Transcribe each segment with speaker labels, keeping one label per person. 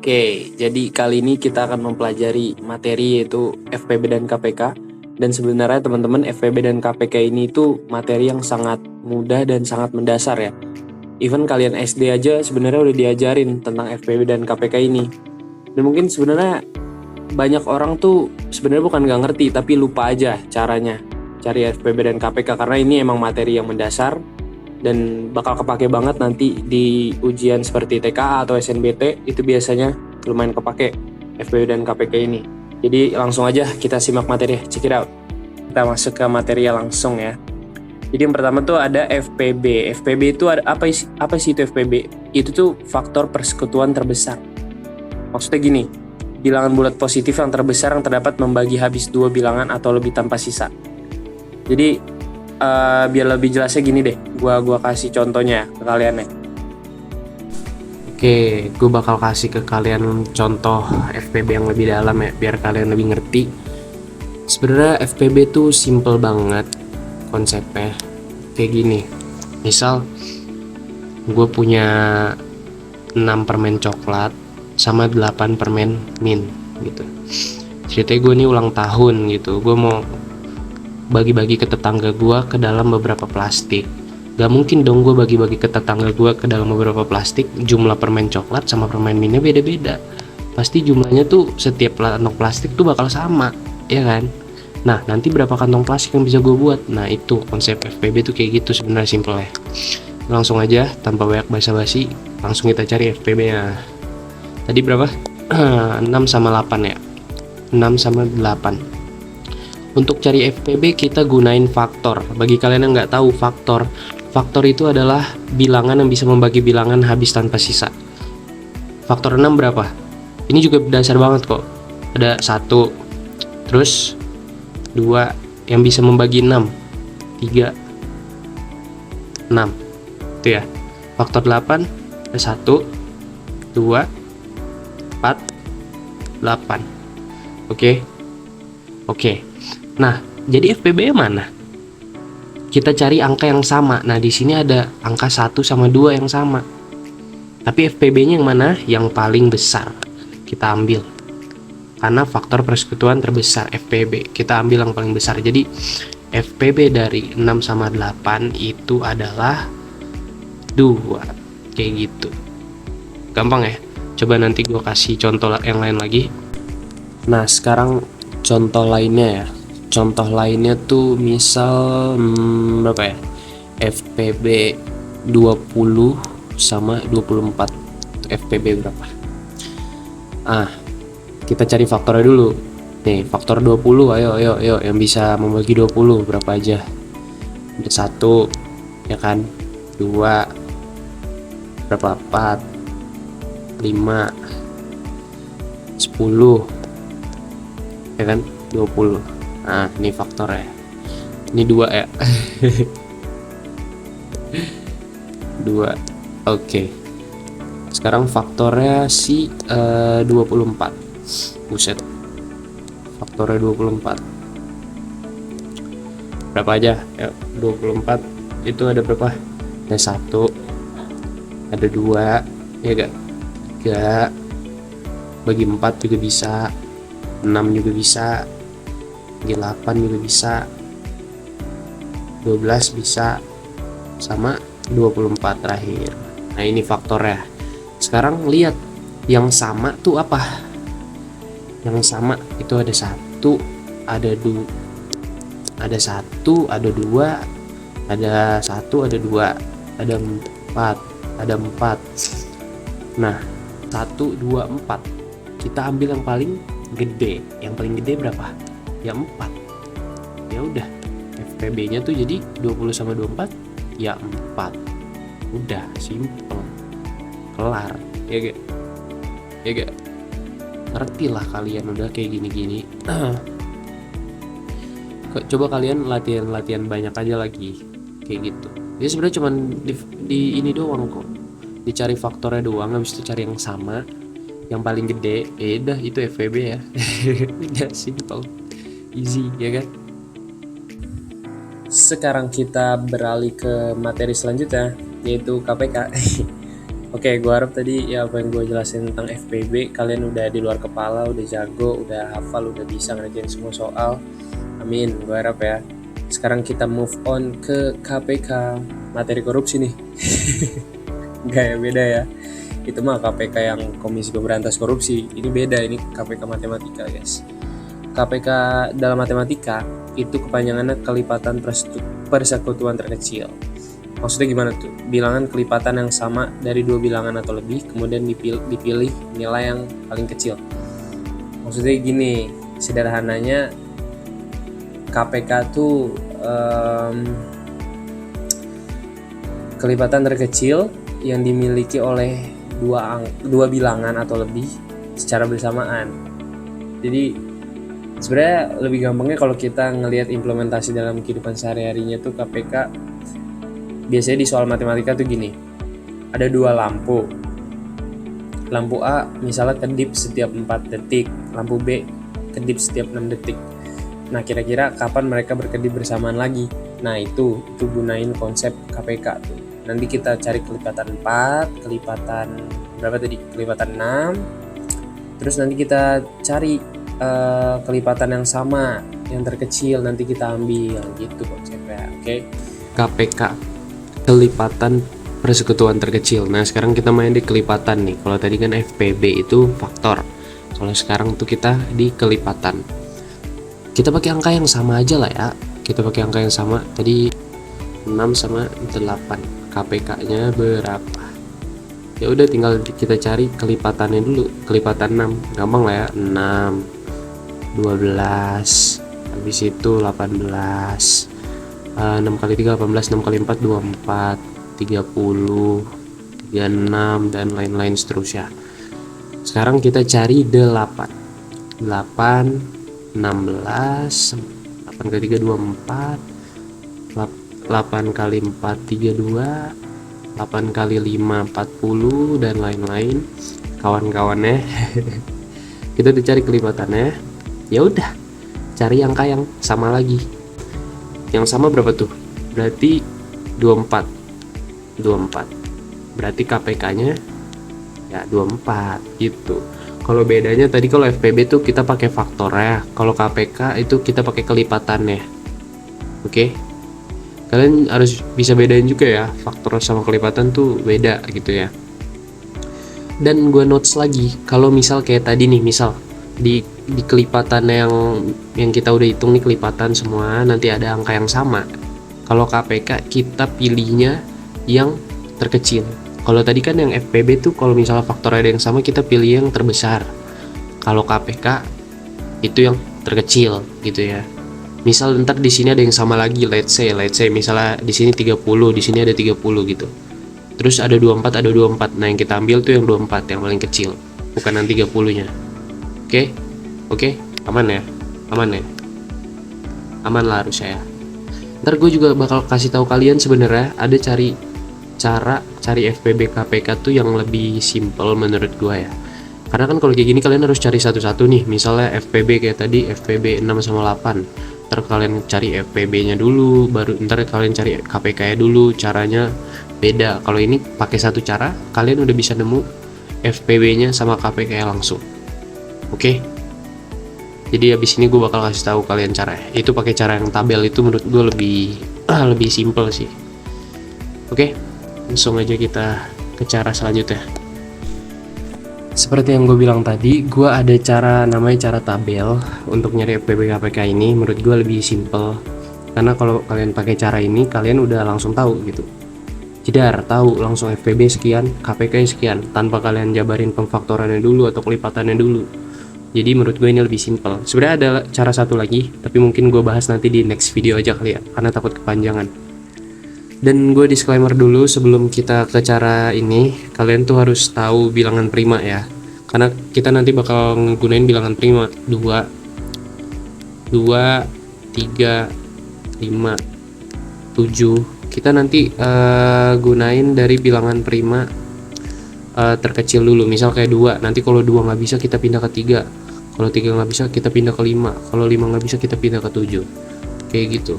Speaker 1: Oke, jadi kali ini kita akan mempelajari materi yaitu FPB dan KPK. Dan sebenarnya teman-teman FPB dan KPK ini itu materi yang sangat mudah dan sangat mendasar ya. Even kalian SD aja sebenarnya udah diajarin tentang FPB dan KPK ini. Dan mungkin sebenarnya banyak orang tuh sebenarnya bukan nggak ngerti tapi lupa aja caranya cari FPB dan KPK karena ini emang materi yang mendasar dan bakal kepake banget nanti di ujian seperti TKA atau SNBT. Itu biasanya lumayan kepake FPB dan KPK ini. Jadi langsung aja kita simak materi, check it out. Kita masuk ke materi langsung ya. Jadi yang pertama tuh ada FPB. FPB itu ada apa sih itu FPB? Itu tuh faktor persekutuan terbesar. Maksudnya gini, bilangan bulat positif yang terbesar yang terdapat membagi habis dua bilangan atau lebih tanpa sisa. Jadi biar lebih jelasnya gini deh, gua kasih contohnya ke kalian ya. Oke, gue bakal kasih ke kalian contoh FPB yang lebih dalam ya, biar kalian lebih ngerti. Sebenarnya FPB tuh simple banget konsepnya. Kayak gini, misal gue punya 6 permen coklat sama 8 permen mint gitu. Ceritanya gue nih ulang tahun gitu, gue mau bagi-bagi ke tetangga gue ke dalam beberapa plastik. Gak mungkin dong gue bagi-bagi ke tetangga gue ke dalam beberapa plastik, jumlah permen coklat sama permen mintnya beda-beda. Pasti jumlahnya tuh setiap kantong plastik tuh bakal sama, ya kan? Nah, nanti berapa kantong plastik yang bisa gue buat? Nah, itu konsep FPB tuh kayak gitu sebenarnya, simple ya. Langsung aja tanpa banyak basa-basi, langsung kita cari FPB-nya. Tadi berapa? 6 sama 8 ya. 6 sama 8. Untuk cari FPB kita gunain faktor. Bagi kalian yang nggak tahu faktor itu adalah bilangan yang bisa membagi bilangan habis tanpa sisa. Faktor 6 berapa? Ini juga dasar banget kok. Ada 1, terus 2 yang bisa membagi 6, 3, 6. Itu ya. Faktor 8 ada 1, 2, 4, 8. Oke. Nah, jadi FPB mana? Kita cari angka yang sama. Nah, di sini ada angka 1 sama 2 yang sama. Tapi FPB-nya yang mana? Yang paling besar. Kita ambil. Karena faktor persekutuan terbesar FPB. Kita ambil yang paling besar. Jadi FPB dari 6 sama 8 itu adalah 2. Kayak gitu. Gampang ya? Coba nanti gue kasih contoh yang lain lagi. Nah, sekarang contoh lainnya ya. Contoh lainnya tuh misal berapa ya? FPB 20 sama 24. FPB berapa? Kita cari faktornya dulu. Nih, faktor 20. Ayo yang bisa membagi 20 berapa aja? Ada 1 ya kan? 2 berapa? 4 5 10 ya kan? 20. Nah, ini faktornya. Ini 2 ya. 2. Oke. Sekarang faktornya si 24. Buset. Faktornya 24. Berapa aja? Ya, 24 itu ada berapa? Ada 1. Ada 2, ya enggak? 3. Bagi 4 juga bisa. 6 juga bisa. 8 juga bisa, 12 bisa, sama 24 terakhir. Nah, ini faktornya. Sekarang lihat yang sama tuh apa? Yang sama itu ada 1, ada 2, ada 1, ada 2, ada 1, ada 2, ada 4, ada 4. Nah, 1, 2, 4. Kita ambil yang paling gede. Yang paling gede berapa? Ya 4. Ya udah, FPB-nya tuh jadi 20 sama 24 ya 4. Udah, simple. Kelar. Ya gak? Ngerti lah kalian udah kayak gini-gini. Coba kalian latihan banyak aja lagi kayak gitu. Jadi sebenarnya cuman di ini doang kok. Dicari faktornya doang, habis itu cari yang sama, yang paling gede. Udah, itu FPB ya. Udah simple. Easy ya kan? Sekarang kita beralih ke materi selanjutnya, yaitu KPK.
Speaker 2: Oke, gue harap tadi ya apa yang gue jelasin tentang FPB kalian udah di luar kepala, udah jago, udah hafal, udah bisa ngerjain semua soal. Amin, gue harap ya. Sekarang kita move on ke KPK, materi korupsi nih. Enggak ya, beda ya. Itu mah KPK yang Komisi Pemberantas Korupsi. Ini beda, ini KPK matematika, guys. KPK dalam matematika itu kepanjangannya kelipatan persekutuan terkecil. Maksudnya gimana tuh? Bilangan kelipatan yang sama dari dua bilangan atau lebih, kemudian dipilih nilai yang paling kecil. Maksudnya gini, sederhananya KPK tuh kelipatan terkecil yang dimiliki oleh dua bilangan atau lebih secara bersamaan. Jadi sebenarnya lebih gampangnya kalau kita ngelihat implementasi dalam kehidupan sehari-harinya tuh KPK biasanya di soal matematika tuh gini. Ada dua lampu. Lampu A misalnya kedip setiap 4 detik, lampu B kedip setiap 6 detik. Nah, kira-kira kapan mereka berkedip bersamaan lagi? Nah, itu gunain konsep KPK tuh. Nanti kita cari kelipatan 4, kelipatan berapa tadi? Kelipatan 6. Terus nanti kita cari kelipatan yang sama, yang terkecil nanti kita ambil gitu konsepnya. Oke.
Speaker 1: KPK, kelipatan persekutuan terkecil. Nah sekarang kita main di kelipatan nih. Kalau tadi kan FPB itu faktor, kalau sekarang tuh kita di kelipatan. Kita pakai angka yang sama aja lah ya. Kita pakai angka yang sama. Tadi 6 sama 8. KPK nya berapa? Ya udah tinggal kita cari kelipatannya dulu. Kelipatan 6 gampang lah ya. 6 12, habis itu 18, 6 kali 3 18, 6 kali 4 24, 30, 36 dan lain-lain seterusnya. Sekarang kita cari 8. 8 16, 8 kali 3 24, 8 kali 4 32, 8 kali 5 40 dan lain-lain kawan-kawannya. Kita udah cari kelipatannya. Ya udah, cari angka yang sama lagi. Yang sama berapa tuh? Berarti 24. Berarti KPK-nya ya 24 gitu. Kalau bedanya tadi kalau FPB tuh kita pakai faktor ya. Kalau KPK itu kita pakai kelipatannya. Oke. Kalian harus bisa bedain juga ya, faktor sama kelipatan tuh beda gitu ya. Dan gue notes lagi, kalau misal kayak tadi nih, misal di kelipatan yang kita udah hitung nih kelipatan semua, nanti ada angka yang sama. Kalau KPK kita pilihnya yang terkecil. Kalau tadi kan yang FPB tuh kalau misalnya faktor ada yang sama kita pilih yang terbesar. Kalau KPK itu yang terkecil gitu ya. Misal ntar di sini ada yang sama lagi, let's say misalnya di sini 30, di sini ada 30 gitu. Terus ada 24, ada 24. Nah, yang kita ambil tuh yang 24 yang paling kecil, bukan yang 30-nya. Oke, aman ya, aman lah harusnya ya. Ntar gue juga bakal kasih tahu kalian sebenarnya ada cara cari FPB KPK tuh yang lebih simple menurut gue ya. Karena kan kalau kayak gini kalian harus cari satu-satu nih. Misalnya FPB kayak tadi, FPB 6 sama 8. Ntar kalian cari FPB-nya dulu, baru ntar kalian cari KPK-nya dulu. Caranya beda. Kalau ini pakai satu cara, kalian udah bisa nemu FPB-nya sama KPK-nya langsung. Oke. Jadi habis ini gue bakal kasih tahu kalian cara. Itu pakai cara yang tabel itu menurut gue lebih simple sih. Oke. Langsung aja kita ke cara selanjutnya. Seperti yang gue bilang tadi, gue ada cara namanya cara tabel untuk nyari FPB KPK ini. Menurut gue lebih simple. Karena kalau kalian pakai cara ini, kalian udah langsung tahu gitu. Jedar, tahu langsung FPB sekian, KPK sekian, tanpa kalian jabarin pemfaktorannya dulu atau kelipatannya dulu. Jadi menurut gue ini lebih simple. Sebenarnya ada cara satu lagi, tapi mungkin gue bahas nanti di next video aja kali ya, karena takut kepanjangan. Dan gue disclaimer dulu sebelum kita ke cara ini, kalian tuh harus tahu bilangan prima ya. Karena kita nanti bakal nggunain bilangan prima 2, 3, 5, 7. Kita nanti gunain dari bilangan prima terkecil dulu. Misal kayak 2, nanti kalau 2 nggak bisa kita pindah ke 3. Kalau 3 nggak bisa kita pindah ke 5. Kalau 5 nggak bisa kita pindah ke 7. Kayak gitu.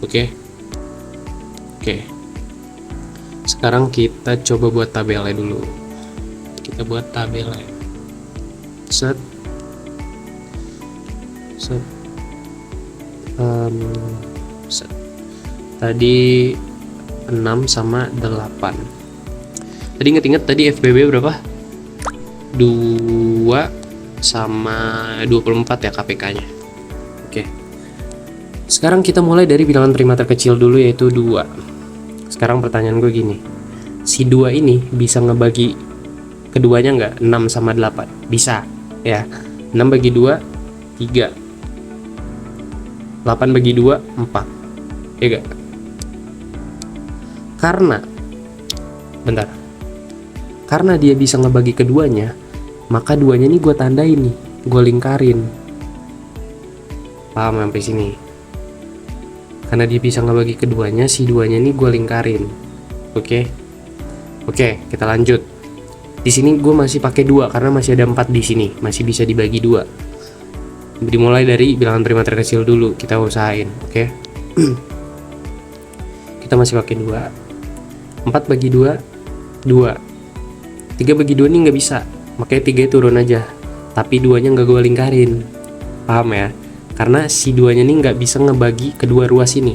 Speaker 1: Oke. Sekarang kita coba buat tabelnya dulu. Kita buat tabelnya. Set. Set. Set. Tadi 6 sama 8. Tadi inget-inget tadi FBB berapa? 2 sama 24 ya KPK-nya. Oke. Sekarang kita mulai dari bilangan prima terkecil dulu, yaitu 2. Sekarang pertanyaan gue gini. Si 2 ini bisa ngebagi keduanya nggak? 6 sama 8. Bisa ya. 6 bagi 2 3. 8 bagi 2 4. Ya gak? Karena dia bisa ngebagi keduanya, maka duanya nih gue tandain nih, gue lingkarin. Paham sampai sini? Karena dia bisa ngebagi keduanya, si duanya nih gue lingkarin. Oke, kita lanjut. Di sini gue masih pakai 2 karena masih ada 4 di sini, masih bisa dibagi 2. Dimulai dari bilangan prima terkecil dulu, kita usahain, oke? Kita masih pakai 2. 4 bagi 2 2. 3 bagi 2 nih nggak bisa, makanya 3 turun aja, tapi 2-nya nggak gue lingkarin. Paham ya? Karena si 2-nya nih nggak bisa ngebagi kedua ruas ini.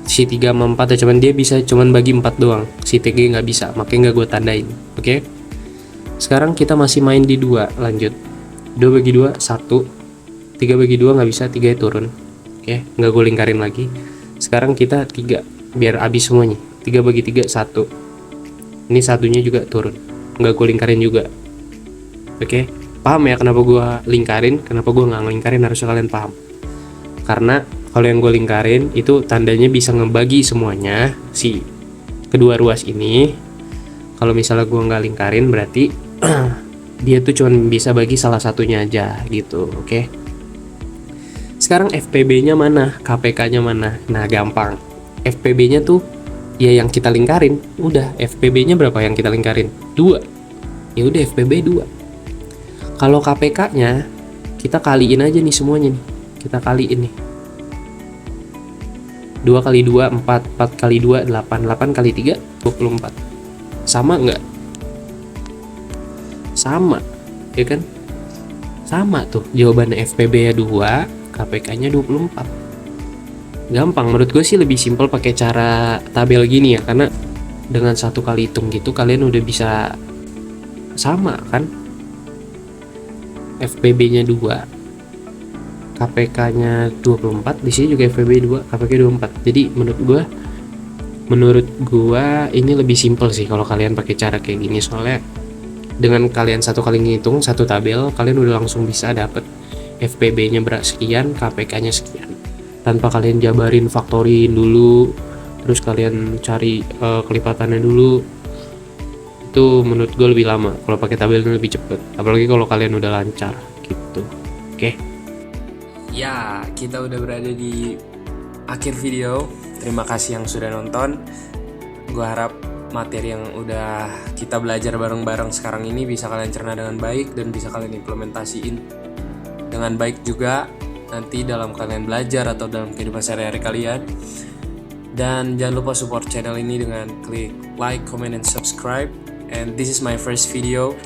Speaker 1: Si 3 sama 4 ya, cuman dia bisa cuman bagi 4 doang, si 3 nggak bisa, makanya nggak gue tandain. Oke? Sekarang kita masih main di 2, lanjut. 2 bagi 2 1. 3 bagi 2 nggak bisa, 3 turun. Oke, nggak gue lingkarin lagi. Sekarang kita 3, biar habis semuanya. 3 bagi 3 1. Ini satunya juga turun, nggak gue lingkarin juga. Oke, paham ya kenapa gue lingkarin, kenapa gue nggak ngelingkarin, harusnya kalian paham. Karena kalau yang gue lingkarin itu tandanya bisa ngebagi semuanya si kedua ruas ini. Kalau misalnya gue nggak lingkarin berarti dia tuh cuma bisa bagi salah satunya aja gitu. Oke, sekarang FPB-nya mana, KPK-nya mana? Nah gampang, FPB-nya tuh ya yang kita lingkarin. Udah, FPB-nya berapa yang kita lingkarin? 2. Ya udah, FPB 2. Kalau KPK-nya kita kaliin aja nih semuanya nih. Kita kaliin nih. 2 kali 2 4, 4 kali 2 8, 8 kali 3 24. Sama nggak? Sama, ya kan? Sama tuh jawabannya, FPB-nya 2, KPK-nya 24. Gampang, menurut gue sih lebih simpel pakai cara tabel gini ya, karena dengan 1 kali hitung gitu kalian udah bisa sama kan. FPB-nya 2, KPK-nya 24, di sini juga FPB 2, KPK 24. Jadi menurut gua ini lebih simpel sih kalau kalian pakai cara kayak gini, soalnya dengan kalian 1 kali ngitung 1 tabel, kalian udah langsung bisa dapet FPB-nya sekian, KPK-nya sekian, tanpa kalian jabarin, faktorin dulu, terus kalian cari kelipatannya dulu. Itu menurut gue lebih lama. Kalau pakai tabel ini lebih cepet, apalagi kalau kalian udah lancar gitu. Oke. Ya, kita udah berada di akhir video. Terima kasih yang sudah nonton. Gue harap materi yang udah kita belajar bareng-bareng sekarang ini bisa kalian cerna dengan baik dan bisa kalian implementasiin dengan baik juga nanti dalam kalian belajar atau dalam kehidupan sehari-hari kalian. Dan jangan lupa support channel ini dengan klik like, comment, and subscribe. And this is my first video.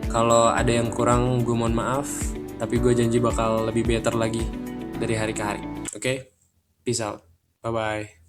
Speaker 1: Kalau ada yang kurang gue mohon maaf, tapi gue janji bakal lebih better lagi dari hari ke hari. Oke? Peace out. Bye bye.